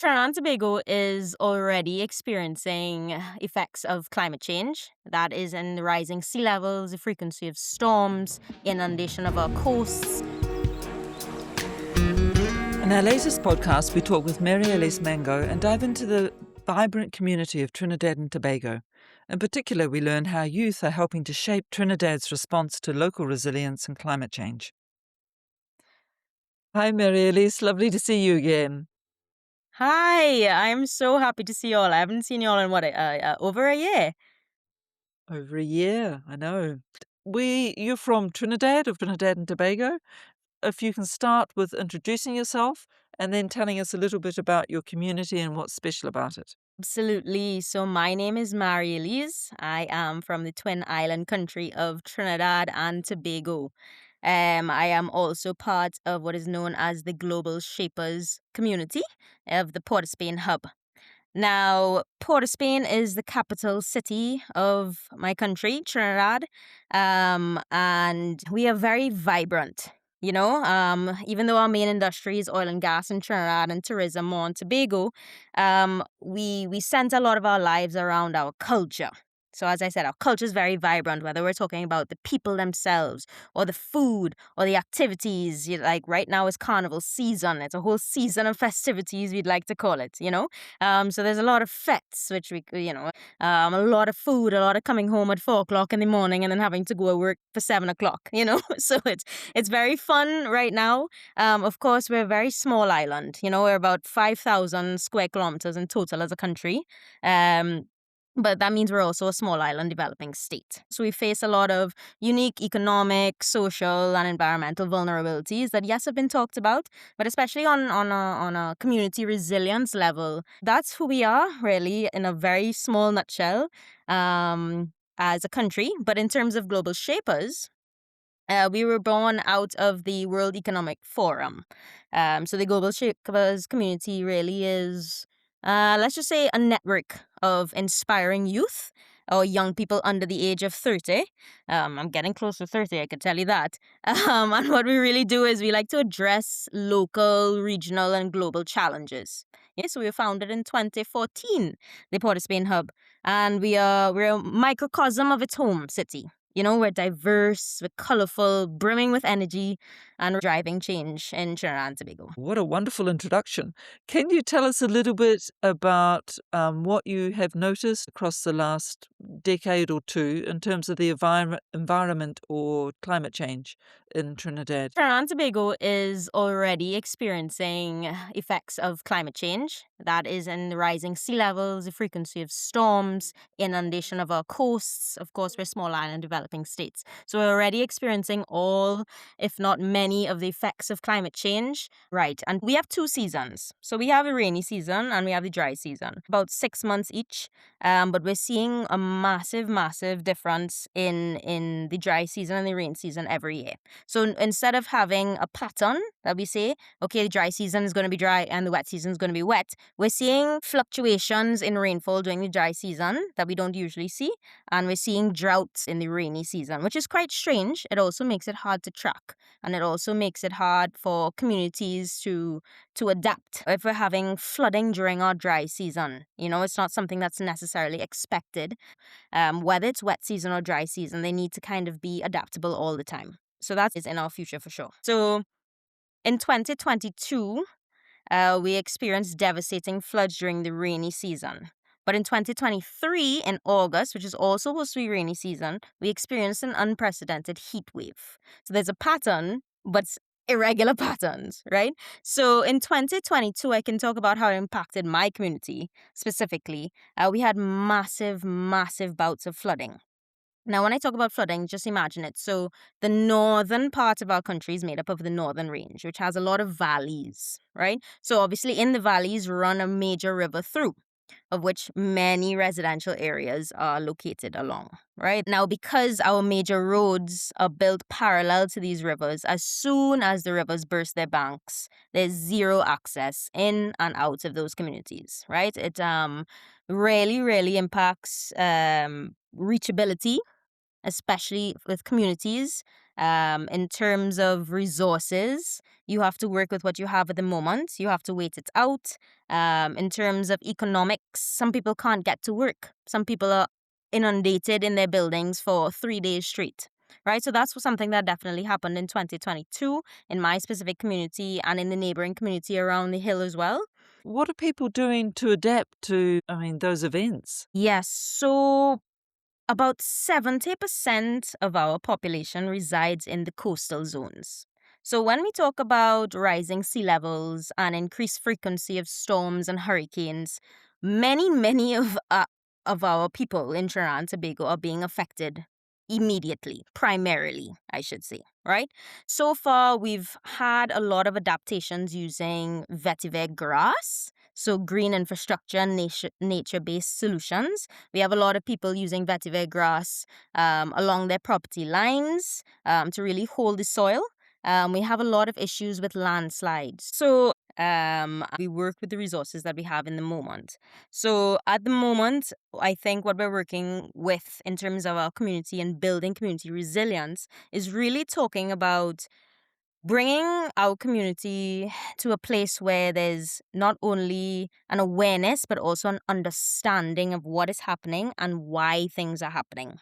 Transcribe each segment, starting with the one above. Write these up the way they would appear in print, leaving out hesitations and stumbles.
Trinidad and Tobago is already experiencing effects of climate change. That is in the rising sea levels, the frequency of storms, inundation of our coasts. In our latest podcast, we talk with Marie-Elise Maingot and dive into the vibrant community of Trinidad and Tobago. In particular, we learn how youth are helping to shape Trinidad's response to local resilience and climate change. Hi, Marie-Elise. Lovely to see you again. Hi, I'm so happy to see you all. I haven't seen you all in over a year. Over a year, I know. You're from Trinidad, of Trinidad and Tobago. If you can start with introducing yourself and then telling us a little bit about your community and what's special about it. Absolutely. So my name is Marie-Elise. I am from the twin island country of Trinidad and Tobago. I am also part of what is known as the Global Shapers community of the Port of Spain hub. Now, Port of Spain is the capital city of my country, Trinidad, and we are very vibrant. Even though our main industry is oil and gas in Trinidad and tourism on Tobago, we center a lot of our lives around our culture. So as I said, our culture is very vibrant, whether we're talking about the people themselves or the food or the activities. Like right now is carnival season. It's a whole season of festivities, we'd like to call it. So there's a lot of fetes, which a lot of food, a lot of coming home at 4 o'clock in the morning and then having to go to work for 7 o'clock. So it's very fun right now. Of course, we're a very small island. We're about 5,000 square kilometers in total as a country. But that means we're also a small island developing state. So we face a lot of unique economic, social, and environmental vulnerabilities that, yes, have been talked about, but especially on a community resilience level, that's who we are, really, in a very small nutshell, as a country. But in terms of global shapers, we were born out of the World Economic Forum. So the Global Shapers community really is, let's just say, a network of inspiring youth or young people under the age of 30. I'm getting close to 30, I can tell you that. And what we really do is we like to address local, regional, and global challenges. Yeah, so we were founded in 2014, the Port of Spain hub, and we're a microcosm of its home city. We're diverse, we're colorful, brimming with energy, and we're driving change in Trinidad and Tobago. What a wonderful introduction. Can you tell us a little bit about what you have noticed across the last decade or two in terms of the environment or climate change in Trinidad? Trinidad and Tobago is already experiencing effects of climate change. That is in the rising sea levels, the frequency of storms, inundation of our coasts. Of course, we're small island developing states. So we're already experiencing all, if not many, of the effects of climate change. Right. And we have two seasons. So we have a rainy season and we have the dry season, about 6 months each. But we're seeing a massive, massive difference in the dry season and the rain season every year. So instead of having a pattern that we say, okay, the dry season is going to be dry and the wet season is going to be wet, we're seeing fluctuations in rainfall during the dry season that we don't usually see. And we're seeing droughts in the rainy season, which is quite strange. It also makes it hard to track. And it also makes it hard for communities to adapt. If we're having flooding during our dry season, it's not something that's necessarily expected. Whether it's wet season or dry season, they need to kind of be adaptable all the time. So that is in our future for sure. So in 2022, we experienced devastating floods during the rainy season. But in 2023, in August, which is also supposed to be rainy season, we experienced an unprecedented heat wave. So there's a pattern, but irregular patterns, right? So in 2022, I can talk about how it impacted my community specifically. We had massive, massive bouts of flooding. Now, when I talk about flooding, just imagine it. So the northern part of our country is made up of the northern range, which has a lot of valleys, right? So obviously in the valleys run a major river through, of which many residential areas are located along, right? Now, because our major roads are built parallel to these rivers, as soon as the rivers burst their banks, there's zero access in and out of those communities, right? It really, really impacts reachability, especially with communities In terms of resources, you have to work with what you have at the moment. You have to wait it out. In terms of economics, some people can't get to work. Some people are inundated in their buildings for 3 days straight. Right, so that's something that definitely happened in 2022 in my specific community and in the neighboring community around the hill as well. What are people doing to adapt to, those events? Yes, so about 70% of our population resides in the coastal zones. So, when we talk about rising sea levels and increased frequency of storms and hurricanes, many of our people in Trinidad and Tobago are being affected immediately, primarily, I should say, right? So far, we've had a lot of adaptations using vetiver grass, so green infrastructure and nature based solutions. We have a lot of people using vetiver grass along their property lines to really hold the soil. We have a lot of issues with landslides. So we work with the resources that we have in the moment. So at the moment, I think what we're working with in terms of our community and building community resilience is really talking about bringing our community to a place where there's not only an awareness but also an understanding of what is happening and why things are happening.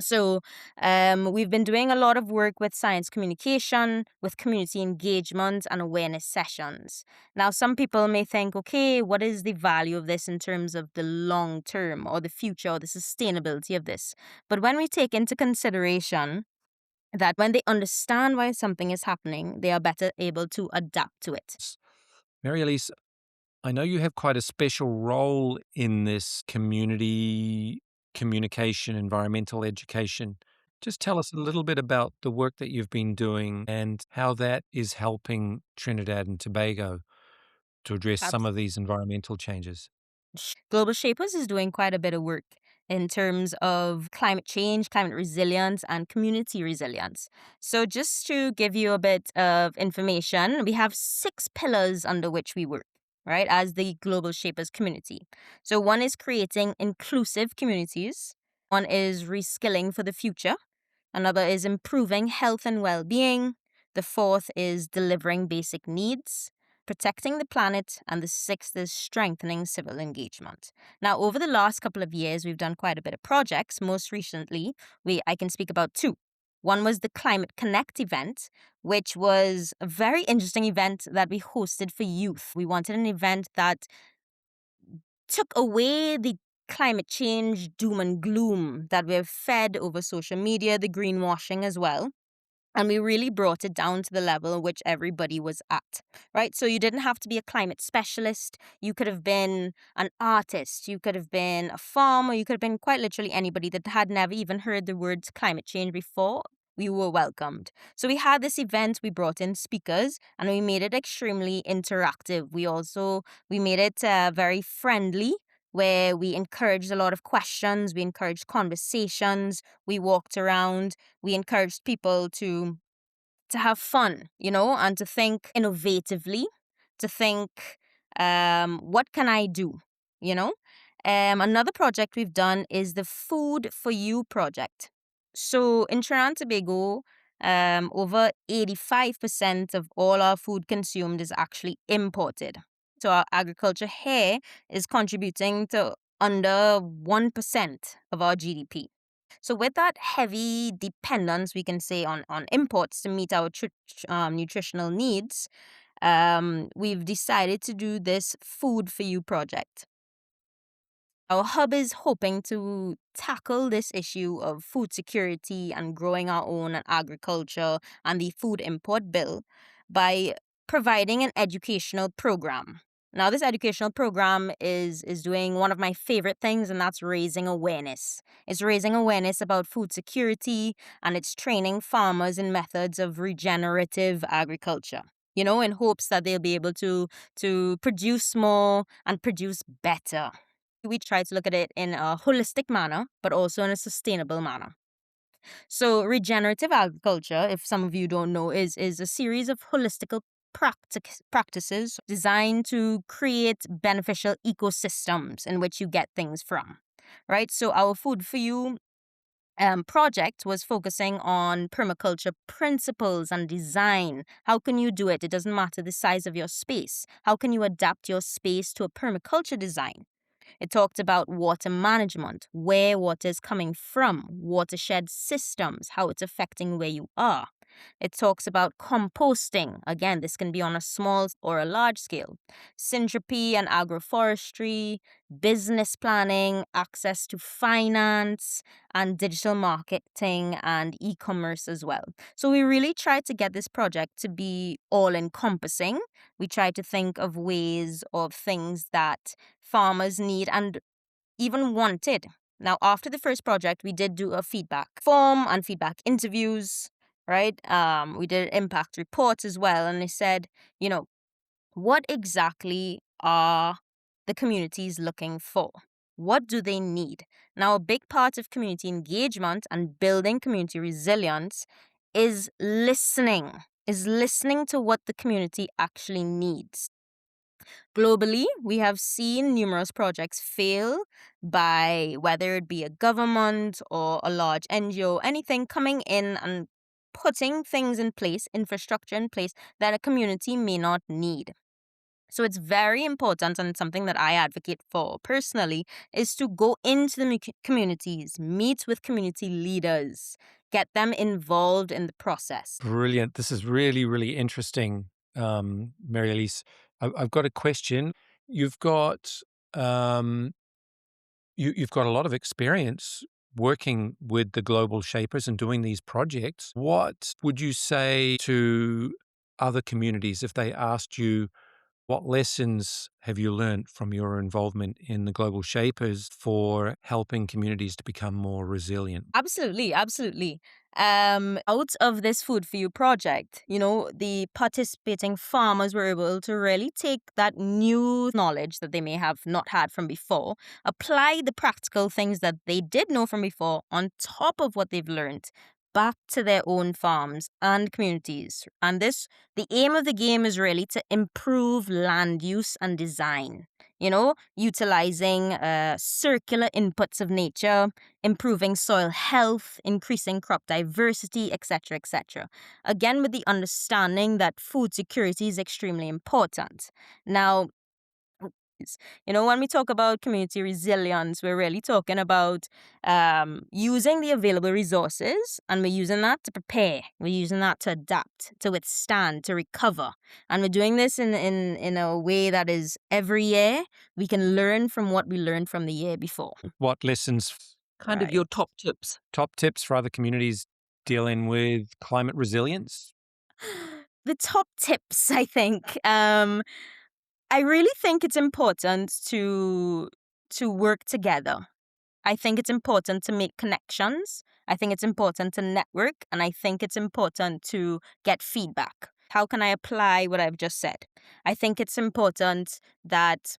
So, we've been doing a lot of work with science communication, with community engagement and awareness sessions. Now, some people may think, okay, what is the value of this in terms of the long term or the future or the sustainability of this? But when we take into consideration that when they understand why something is happening, they are better able to adapt to it. Marie-Elise, I know you have quite a special role in this community communication, environmental education. Just tell us a little bit about the work that you've been doing and how that is helping Trinidad and Tobago to address some of these environmental changes. Global Shapers is doing quite a bit of work in terms of climate change, climate resilience, and community resilience. So, just to give you a bit of information, we have 6 pillars under which we work, right, as the Global Shapers community. So, one is creating inclusive communities, one is reskilling for the future. Another is improving health and well being. The fourth is delivering basic needs, protecting the planet. And the sixth is strengthening civil engagement. Now, over the last couple of years, we've done quite a bit of projects. Most recently, I can speak about two. One was the Climate Connect event, which was a very interesting event that we hosted for youth. We wanted an event that took away the climate change doom and gloom that we've fed over social media, the greenwashing as well. And we really brought it down to the level at which everybody was at, right? So you didn't have to be a climate specialist. You could have been an artist. You could have been a farmer. You could have been quite literally anybody that had never even heard the words climate change before. We were welcomed. So we had this event, we brought in speakers and we made it extremely interactive. We made it very friendly where we encouraged a lot of questions, we encouraged conversations, we walked around, we encouraged people to have fun, and to think innovatively, to think, what can I do, you know? Another project we've done is the Food for You project. So in Trinidad and Tobago, over 85% of all our food consumed is actually imported. So our agriculture here is contributing to under 1% of our GDP. So with that heavy dependence, we can say on imports to meet our nutritional needs, we've decided to do this Food for You project. Our hub is hoping to tackle this issue of food security and growing our own agriculture and the food import bill by providing an educational program. Now, this educational program is doing one of my favorite things, and that's raising awareness. It's raising awareness about food security and it's training farmers in methods of regenerative agriculture. In hopes that they'll be able to produce more and produce better. We try to look at it in a holistic manner, but also in a sustainable manner. So, regenerative agriculture, if some of you don't know, is a series of holistical practices designed to create beneficial ecosystems in which you get things from. Right? So, our Food for You project was focusing on permaculture principles and design. How can you do it? It doesn't matter the size of your space. How can you adapt your space to a permaculture design? It talked about water management, where water is coming from, watershed systems, how it's affecting where you are. It talks about composting. Again, this can be on a small or a large scale. Syntropy and agroforestry, business planning, access to finance, and digital marketing and e commerce as well. So, we really tried to get this project to be all encompassing. We tried to think of ways of things that farmers need and even wanted. Now, after the first project, we did do a feedback form and feedback interviews, right? We did impact reports as well. And they said, what exactly are the communities looking for? What do they need? Now, a big part of community engagement and building community resilience is listening to what the community actually needs. Globally, we have seen numerous projects fail by whether it be a government or a large NGO, anything coming in and putting things in place, infrastructure in place that a community may not need. So it's very important, and it's something that I advocate for personally, is to go into the communities, meet with community leaders, get them involved in the process. Brilliant. This is really, really interesting, Marie-Elise. I've got a question. You've got um, you've got a lot of experience working with the global shapers and doing these projects. What would you say to other communities if they asked you, what lessons have you learned from your involvement in the global shapers for helping communities to become more resilient? Absolutely, absolutely. Out of this Food for You project, the participating farmers were able to really take that new knowledge that they may have not had from before, apply the practical things that they did know from before on top of what they've learned back to their own farms and communities. And the aim of the game is really to improve land use and design, utilizing circular inputs of nature, improving soil health, increasing crop diversity, etc., etc. Again, with the understanding that food security is extremely important. Now, when we talk about community resilience, we're really talking about using the available resources, and we're using that to prepare. We're using that to adapt, to withstand, to recover. And we're doing this in a way that is every year we can learn from what we learned from the year before. What lessons, Kind of your top tips. top tips for other communities dealing with climate resilience? The top tips, I think. I really think it's important to work together. I think it's important to make connections. I think it's important to network, and I think it's important to get feedback. How can I apply what I've just said? I think it's important that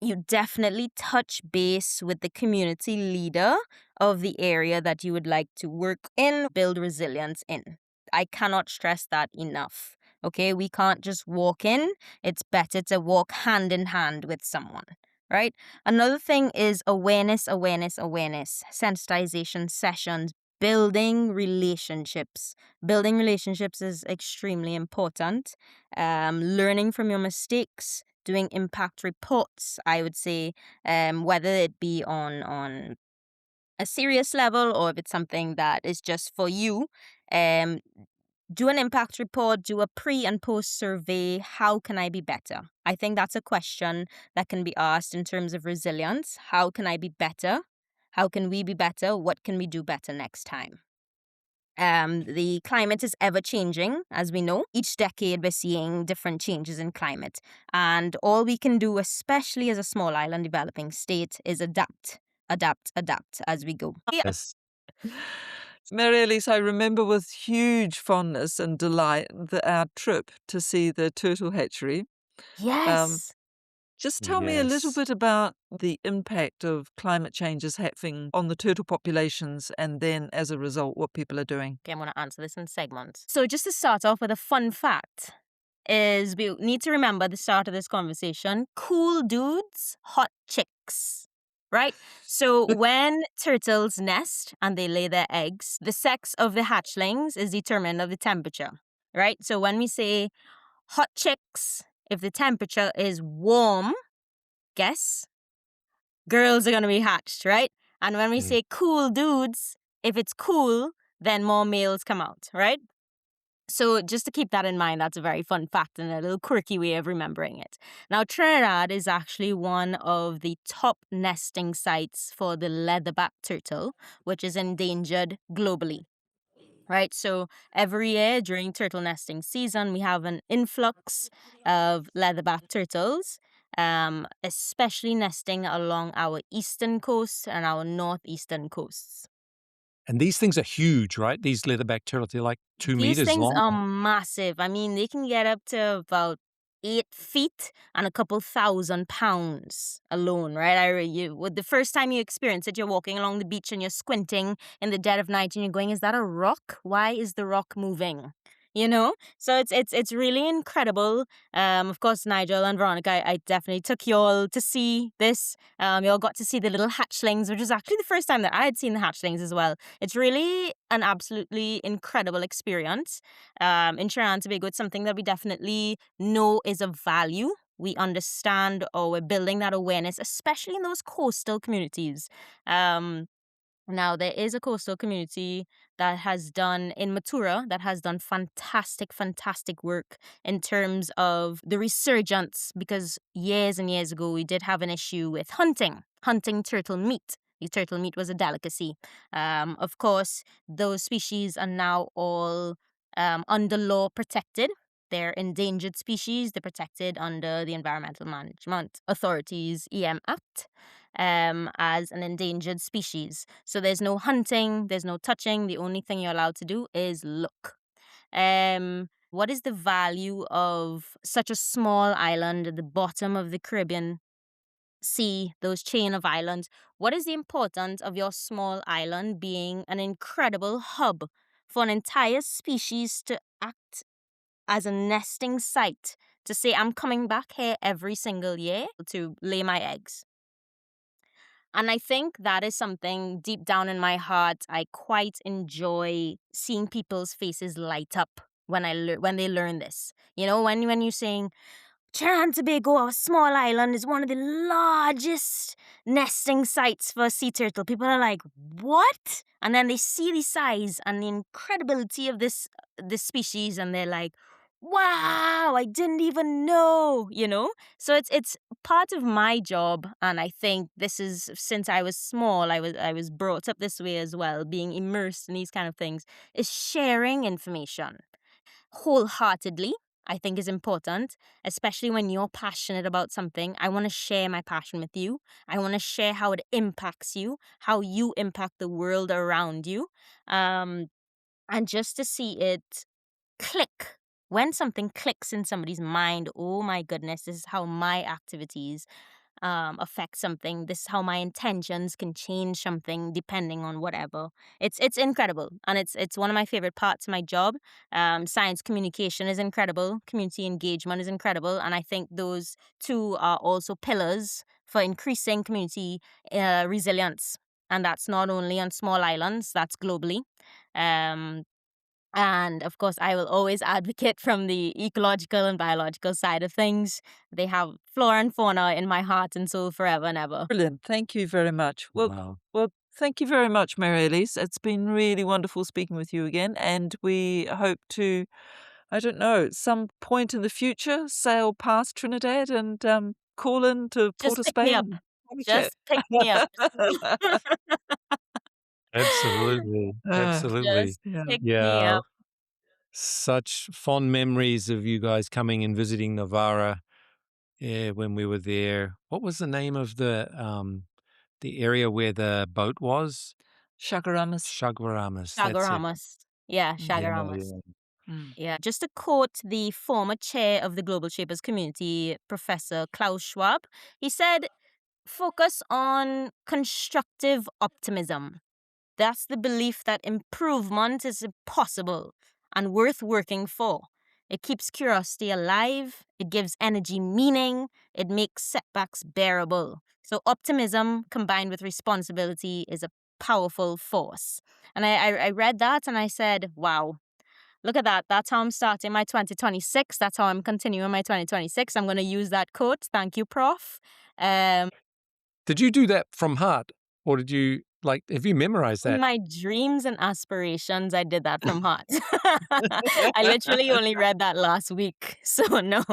you definitely touch base with the community leader of the area that you would like to work in, build resilience in. I cannot stress that enough. Okay, we can't just walk in. It's better to walk hand in hand with someone, right? Another thing is awareness, awareness, awareness, sensitization sessions, building relationships. Building relationships is extremely important. Learning from your mistakes, doing impact reports, I would say, whether it be on a serious level or if it's something that is just for you. Um, do an impact report, do a pre and post survey. How can I be better? I think that's a question that can be asked in terms of resilience. How can I be better? How can we be better? What can we do better next time? The climate is ever changing, as we know. Each decade, we're seeing different changes in climate. And all we can do, especially as a small island developing state, is adapt, adapt, adapt as we go. Yes. Marie-Elise, I remember with huge fondness and delight our trip to see the turtle hatchery. Um, Yes. just tell me a little Yes. bit about the impact of climate change is having on the turtle populations, and then as a result, what people are doing. Okay, I'm going to answer this in segments. So, just to start off with a fun fact, is we need to remember the start of this conversation: cool dudes, hot chicks. right? So when turtles nest and they lay their eggs, the sex of the hatchlings is determined of the temperature, right? So when we say hot chicks, if the temperature is warm, guess, girls are going to be hatched, right? And when we Mm. say cool dudes, if it's cool, then more males come out, right? So just to keep that in mind, that's a very fun fact and a little quirky way of remembering it. Now, Trinidad is actually one of the top nesting sites for the leatherback turtle, which is endangered globally. Right, so every year during turtle nesting season, we have an influx of leatherback turtles, especially nesting along our eastern coast and our northeastern coasts. And these things are huge, right? These leatherback turtles, they're like 2 These meters things long. are massive. I mean, they can get up to about 8 feet and a couple thousand pounds alone, right? The first time you experience it, you're walking along the beach and you're squinting in the dead of night and you're going, "Is that a rock? Why is the rock moving?" You know, so it's really incredible. Of course, Nigel and Veronica, I definitely took you all to see this. You all got to see the little hatchlings, which is actually the first time that I had seen the hatchlings as well. It's really an absolutely incredible experience. In Trinidad and Tobago, it's something that we definitely know is of value. We understand, or we're building that awareness, especially in those coastal communities. Um, Now, there is a coastal community that has done in Matura that has done fantastic work in terms of the resurgence. Because years and years ago, we did have an issue with hunting turtle meat. The turtle meat was a delicacy. Of course, those species are now all under law protected. They're endangered species. They're protected under the Environmental Management Authority's EM Act as an endangered species. So there's no hunting, there's no touching. The only thing you're allowed to do is look. What is the value of such a small island at the bottom of the Caribbean Sea, those chain of islands? What is the importance of your small island being an incredible hub for an entire species to act as a nesting site, to say, "I'm coming back here every single year to lay my eggs"? And I think that is something deep down in my heart. I quite enjoy seeing people's faces light up when when they learn this. You know, when you're saying, Trinidad and Tobago, a small island, is one of the largest nesting sites for sea turtle. People are like, "What?" And then they see the size and the incredibility of this species, and they're like, "Wow, I didn't even know." You know, so it's part of my job, and I think this is, since I was small, I was brought up this way as well, being immersed in these kind of things, is sharing information wholeheartedly. I think is important, especially when you're passionate about something. I want to share my passion with you. I want to share how it impacts you, how you impact the world around you, um, and just to see it click. When something clicks in somebody's mind, oh my goodness, this is how my activities affect something. This is how my intentions can change something depending on whatever. It's incredible, and it's one of my favorite parts of my job. Science communication is incredible. Community engagement is incredible, and I think those two are also pillars for increasing community resilience. And that's not only on small islands; that's globally. Um, and of course, I will always advocate from the ecological and biological side of things. They have flora and fauna in my heart and soul forever and ever. Brilliant. Thank you very much. Wow. Well, thank you very much, Marie-Elise. It's been really wonderful speaking with you again, and we hope to, I don't know, at some point in the future, sail past Trinidad and call in to Port Just of pick me Spain up. and have a chat. Just pick me up. Absolutely. Absolutely. Just Yeah. pick me Yeah. up. Such fond memories of you guys coming and visiting Novara, when we were there. What was the name of the area where the boat was? Shagaramas. Chaguaramas, that's it. Shagaramas. Yeah, Mm, Yeah, Shagaramas. yeah. mm. Yeah. Just to quote the former chair of the Global Shapers Community, Professor Klaus Schwab, he said, focus on constructive optimism. That's the belief that improvement is possible and worth working for. It keeps curiosity alive, it gives energy meaning, it makes setbacks bearable. So, optimism combined with responsibility is a powerful force. And I read that and I said, wow, look at that. That's how I'm starting my 2026. That's how I'm continuing my 2026. I'm going to use that quote. Thank you, Prof. Um, Did you do that from heart? Or did you, like, have you memorized in that? my dreams and aspirations, I did that from heart. I literally only read that last week. So, no,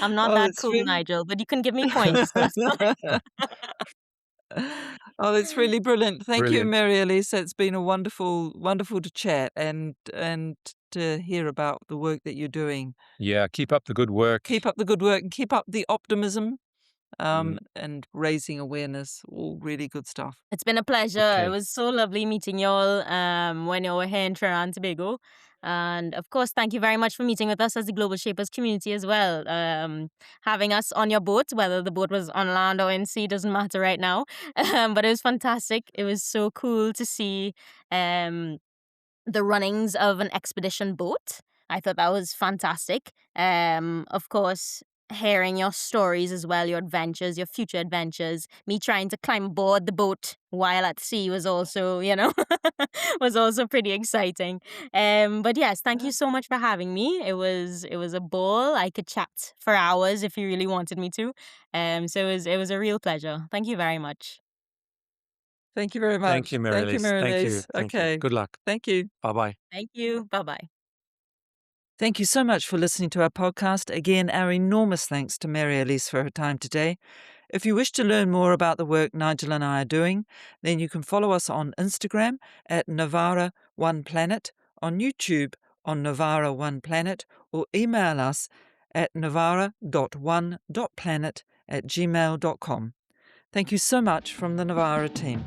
I'm not Oh, that that's cool, really Nigel, but you can give me points. That's fine. Oh, that's really brilliant. Thank you, Brilliant. Marie-Elise. It's been a wonderful to chat and to hear about the work that you're doing. Yeah, keep up the good work. Keep up the good work and keep up the optimism, Mm, and raising awareness. All really good stuff. It's been a pleasure. It okay. was so lovely meeting y'all when you were here in Trinidad and Tobago. And of course, thank you very much for meeting with us as the Global Shapers community as well. Having us on your boat, whether the boat was on land or in sea, doesn't matter right now. But it was fantastic. It was so cool to see um, the runnings of an expedition boat. I thought that was fantastic. Of course, hearing your stories as well, your adventures, your future adventures. Me trying to climb aboard the boat while at sea was also, was also pretty exciting. But yes, thank you so much for having me. It was a ball. I could chat for hours if you really wanted me to. So it was a real pleasure. Thank you very much. Thank you very Thank much. you, Thank you, Marie-Elise. Thank you. Marie-Elise. Thank you. Okay. Good luck. Thank you. Bye-bye. Thank you. Bye bye. Thank you so much for listening to our podcast. Again, our enormous thanks to Marie-Elise for her time today. If you wish to learn more about the work Nigel and I are doing, then you can follow us on Instagram at Navara One Planet, on YouTube on Navara One Planet, or email us at navara.one.planet@gmail.com. Thank you so much from the Navara team.